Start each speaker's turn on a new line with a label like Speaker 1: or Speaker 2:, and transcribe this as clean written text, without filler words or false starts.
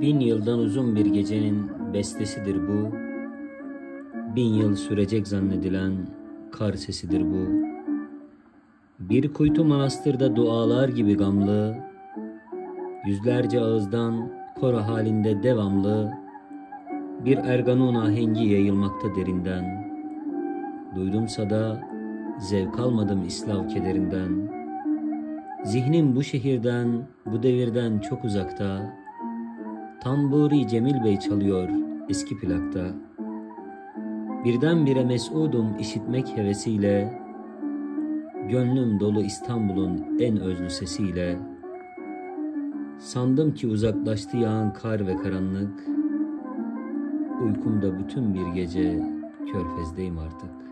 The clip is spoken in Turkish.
Speaker 1: Bin yıldan uzun bir gecenin bestesidir bu. Bin yıl sürecek zannedilen kar sesidir bu. Bir kuytu manastırda dualar gibi gamlı, yüzlerce ağızdan koro halinde devamlı, bir erganun ahengi yayılmakta derinden. Duydumsa da zevk almadım İslav kederinden. Zihnim bu şehirden, bu devirden çok uzakta. Tamburi Cemil Bey çalıyor eski plakta. Birdenbire mesudum işitmek hevesiyle. Gönlüm dolu İstanbul'un en özlü sesiyle. Sandım ki uzaklaştı yağan kar ve karanlık. Uykumda bütün bir gece Körfez'deyim artık.